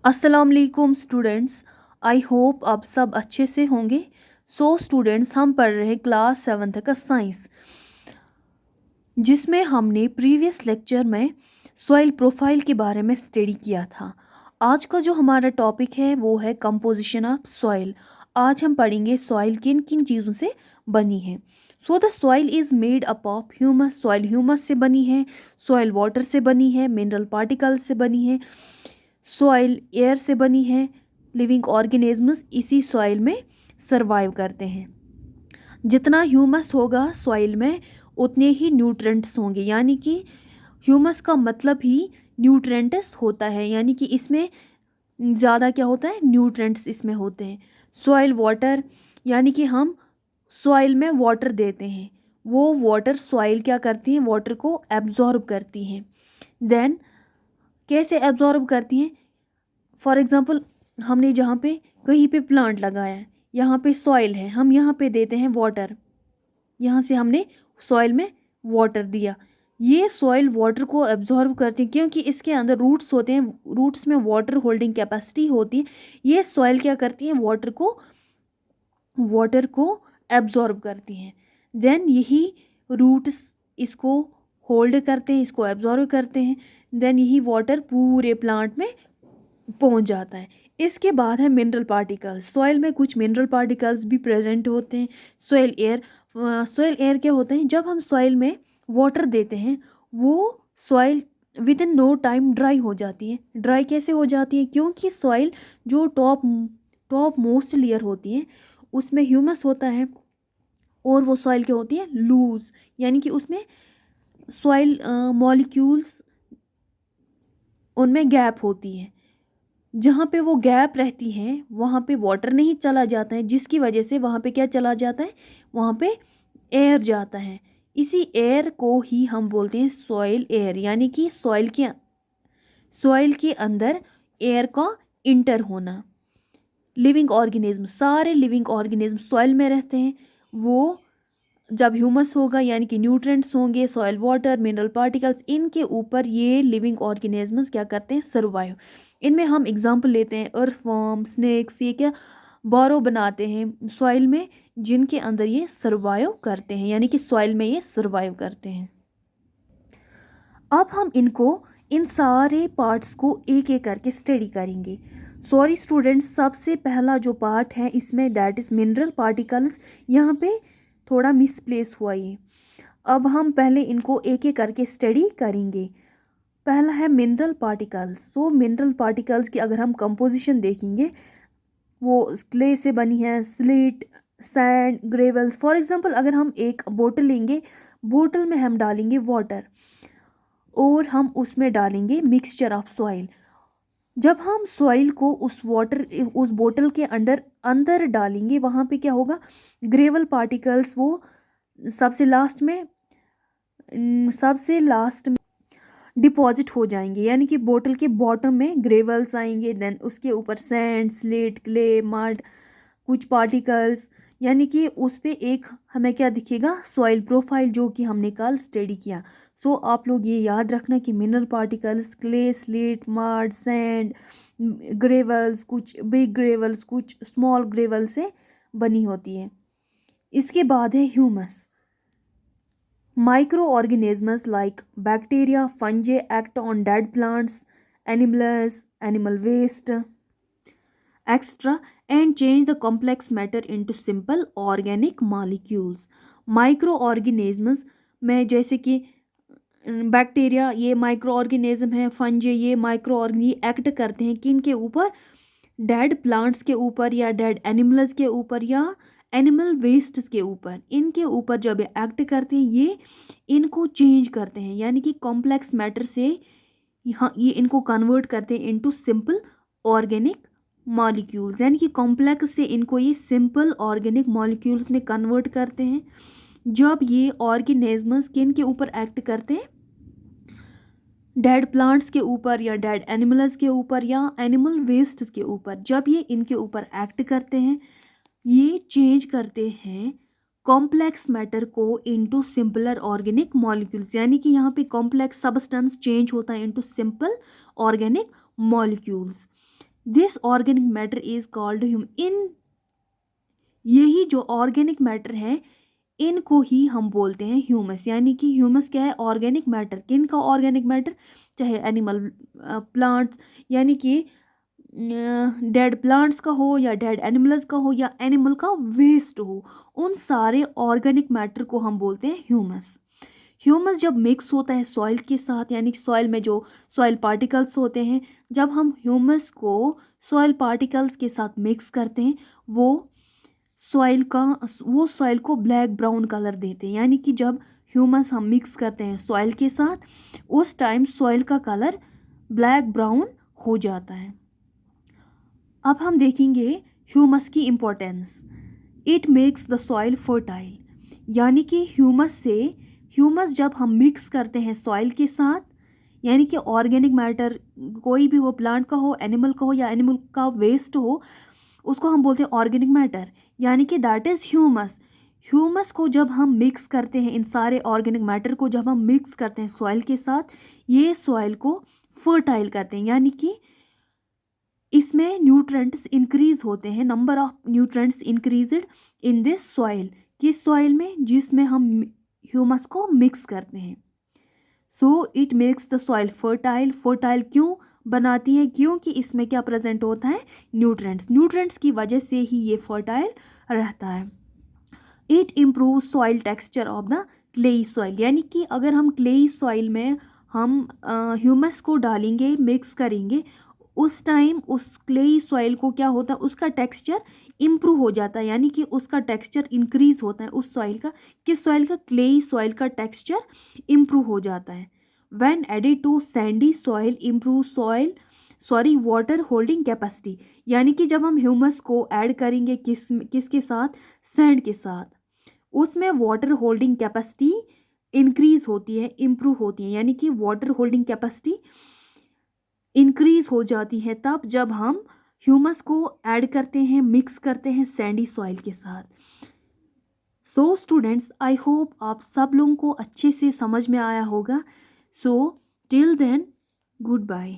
अस्सलाम वालेकुम students. I hope आप सब अच्छे से होंगे। स्टूडेंट्स, हम पढ़ रहे क्लास 7th का साइंस, जिसमें हमने प्रीवियस लेक्चर में सॉइल प्रोफाइल के बारे में स्टडी किया था। आज का जो हमारा टॉपिक है वो है कंपोजिशन ऑफ सॉइल। आज हम पढ़ेंगे सॉइल किन किन चीज़ों से बनी है। The soil is made up of humus. Soil humus से बनी है, सॉइल वाटर से बनी है, मिनरल पार्टिकल्स से बनी है, सॉइल एयर से बनी है। लिविंग ऑर्गेनिजम्स इसी सॉइल में सरवाइव करते हैं। जितना ह्यूमस होगा सॉइल में उतने ही न्यूट्रेंट्स होंगे, यानी कि ह्यूमस का मतलब ही न्यूट्रेंट्स होता है, यानी कि इसमें ज़्यादा क्या होता है, न्यूट्रेंट्स इसमें होते हैं। सॉइल वाटर, यानी कि हम सॉइल में वाटर देते हैं, वो वाटर सॉइल क्या करती है, वाटर को एब्जॉर्ब करती हैं। देन कैसे एब्जॉर्ब करती हैं? फॉर एग्ज़ाम्पल, हमने जहाँ पे कहीं पे प्लांट लगाया है, यहाँ पे सॉइल है, हम यहाँ पे देते हैं वाटर, यहाँ से हमने सॉइल में वाटर दिया, ये सॉइल वाटर को एब्जॉर्ब करती है क्योंकि इसके अंदर रूट्स होते हैं, रूट्स में वाटर होल्डिंग कैपेसिटी होती है। ये सॉइल क्या करती है, वाटर को एब्जॉर्ब करती हैं। देन यही रूट्स इसको होल्ड करते हैं, इसको एब्जॉर्ब करते हैं। देन यही वाटर पूरे प्लांट में पहुंच जाता है। इसके बाद है मिनरल पार्टिकल्स। सॉइल में कुछ मिनरल पार्टिकल्स भी प्रेजेंट होते हैं। सॉइल एयर क्या होते हैं, जब हम सॉइल में वाटर देते हैं वो soil within no time dry हो जाती है। ड्राई कैसे हो जाती है? क्योंकि सॉइल जो टॉप मोस्ट लेयर होती है उसमें ह्यूमस होता है, और वो सॉइल क्या होती है, लूज, यानी कि उसमें सॉइल मॉलिक्यूल्स उनमें गैप होती है। जहाँ पे वो गैप रहती है वहाँ पे वाटर नहीं चला जाता है, जिसकी वजह से वहाँ पे क्या चला जाता है, वहाँ पे एयर जाता है। इसी एयर को ही हम बोलते हैं सॉइल एयर, यानी कि सॉइल के अंदर एयर का इंटर होना। लिविंग ऑर्गेनिज्म, सारे लिविंग ऑर्गेनिज्म सॉइल में रहते हैं। वो जब ह्यूमस होगा, यानी कि न्यूट्रेंट्स होंगे, सॉइल वाटर, मिनरल पार्टिकल्स, इनके ऊपर ये लिविंग ऑर्गेनिजम्स क्या करते हैं, सर्वाइव। इनमें हम एग्जांपल लेते हैं अर्थवर्म, स्नेक्स, ये क्या बोरो बनाते हैं सॉइल में, जिनके अंदर ये सर्वाइव करते हैं, यानी कि सॉइल में ये सर्वाइव करते हैं। अब हम इन सारे पार्ट्स को एक एक करके स्टडी करेंगे। सॉरी स्टूडेंट्स, सबसे पहला जो पार्ट है इसमें दैट इज़ मिनरल पार्टिकल्स। यहाँ पे थोड़ा मिसप्लेस हुआ ये। अब हम पहले इनको एक एक करके स्टडी करेंगे। पहला है मिनरल पार्टिकल्स। मिनरल पार्टिकल्स की अगर हम कंपोजिशन देखेंगे, वो क्ले से बनी है, slate, sand, gravels. For example, अगर हम एक बोतल लेंगे, बोतल में हम डालेंगे वाटर और हम उसमें डालेंगे मिक्सचर ऑफ सॉइल। जब हम सॉइल को उस बोतल के अंदर अंदर डालेंगे, वहाँ पे क्या होगा, ग्रेवल पार्टिकल्स वो सबसे लास्ट में डिपॉजिट हो जाएंगे, यानी कि बोतल के बॉटम में ग्रेवल्स आएंगे। देन उसके ऊपर सैंड, स्लेट, क्ले, मड, कुछ पार्टिकल्स, यानी कि उस पे एक हमें क्या दिखेगा, सॉइल प्रोफाइल, जो कि हमने कल स्टडी किया। आप लोग ये याद रखना कि mineral particles clay, slate, mud, sand, gravels, कुछ बिग ग्रेवल्स, कुछ स्मॉल ग्रेवल से बनी होती है। इसके बाद है humus. Microorganisms like bacteria, fungi act on dead plants, animals, animal waste, etc., and change the complex matter into simple organic molecules. Microorganisms में जैसे कि बैक्टीरिया ये माइक्रो ऑर्गेनिज्म है, फंजी ये माइक्रो ऑर्गेनिज्म एक्ट करते हैं किन के ऊपर, डेड प्लांट्स के ऊपर या डेड एनिमल्स के ऊपर या एनिमल वेस्ट्स के ऊपर। इनके ऊपर जब ये एक्ट करते हैं ये इनको चेंज करते हैं, यानी कि कॉम्प्लेक्स मैटर से यहाँ ये इनको कन्वर्ट करते हैं इनटू सिंपल ऑर्गेनिक मॉलिक्यूल्स, यानी कि कॉम्प्लेक्स से इनको ये सिंपल ऑर्गेनिक मॉलिक्यूल्स में कन्वर्ट करते हैं। जब ये ऑर्गेनिजम्स किन के ऊपर एक्ट करते हैं, डेड प्लांट्स के ऊपर या डेड एनिमल्स के ऊपर या एनिमल वेस्ट के ऊपर, जब ये इनके ऊपर एक्ट करते हैं ये चेंज करते हैं कॉम्प्लेक्स मैटर को इनटू सिंपलर ऑर्गेनिक मॉलिक्यूल्स, यानी कि यहाँ पे कॉम्प्लेक्स सब्सटेंस चेंज होता है into simple organic molecules. This organic matter is called in यही जो ऑर्गेनिक मैटर है इनको ही हम बोलते हैं ह्यूमस। यानी कि ह्यूमस क्या है? Organic matter. किन का ऑर्गेनिक मैटर? चाहे एनिमल, प्लांट्स, यानी कि डेड प्लांट्स का हो या डेड एनिमल्स का हो या एनिमल का वेस्ट हो, उन सारे ऑर्गेनिक मैटर को हम बोलते हैं ह्यूमस। ह्यूमस जब मिक्स होता है सॉइल के साथ, यानी कि सॉइल में जो सॉइल पार्टिकल्स होते हैं, जब हम ह्यूमस को सॉइल पार्टिकल्स के साथ मिक्स करते हैं वो सॉइल को ब्लैक ब्राउन कलर देते हैं। यानी कि जब ह्यूमस हम मिक्स करते हैं सॉइल के साथ, उस टाइम सॉइल का कलर ब्लैक ब्राउन हो जाता है। अब हम देखेंगे ह्यूमस की importance. It makes the soil fertile. यानी कि ह्यूमस जब हम मिक्स करते हैं सॉइल के साथ, यानी कि ऑर्गेनिक मैटर कोई भी हो, प्लांट का हो, एनिमल का हो या एनिमल का वेस्ट हो, उसको हम बोलते हैं ऑर्गेनिक मैटर, यानी कि दैट इज़ ह्यूमस। ह्यूमस को जब हम मिक्स करते हैं, इन सारे ऑर्गेनिक मैटर को जब हम मिक्स करते हैं सॉइल के साथ, ये सॉइल को फर्टाइल करते हैं। यानी कि इसमें न्यूट्रेंट्स इंक्रीज होते हैं, number of nutrients increased in this soil, किस सॉइल में? जिसमें हम ह्यूमस को मिक्स करते हैं। So it makes the soil fertile. Fertile क्यों बनाती है? क्योंकि इसमें क्या प्रेजेंट होता है? न्यूट्रेंट्स की वजह से ही ये फर्टाइल रहता है। It improve soil texture of the clayey soil. यानी कि अगर हम क्लेई सॉइल में हम ह्यूमस को डालेंगे, मिक्स करेंगे, उस टाइम उस क्लेई सॉइल को क्या होता है? उसका टेक्सचर इम्प्रूव हो जाता है। यानी कि उसका टेक्सचर इंक्रीज होता है उस सॉइल का। किस सॉइल का? क्लेई सॉइल का टेक्सचर इम्प्रूव हो जाता है। When added to sandy soil improve water holding capacity. यानी कि जब हम ह्यूमस को ऐड करेंगे किसके साथ? सैंड के साथ, उसमें वाटर होल्डिंग कैपेसिटी इंक्रीज होती है, इम्प्रूव होती है। यानी कि वाटर होल्डिंग कैपेसिटी इंक्रीज हो जाती है तब जब हम ह्यूमस को ऐड करते हैं, मिक्स करते हैं सैंडी सॉइल के साथ। सो स्टूडेंट्स, आई होप आप सब लोगों को अच्छे से समझ में आया होगा। So till then, good bye.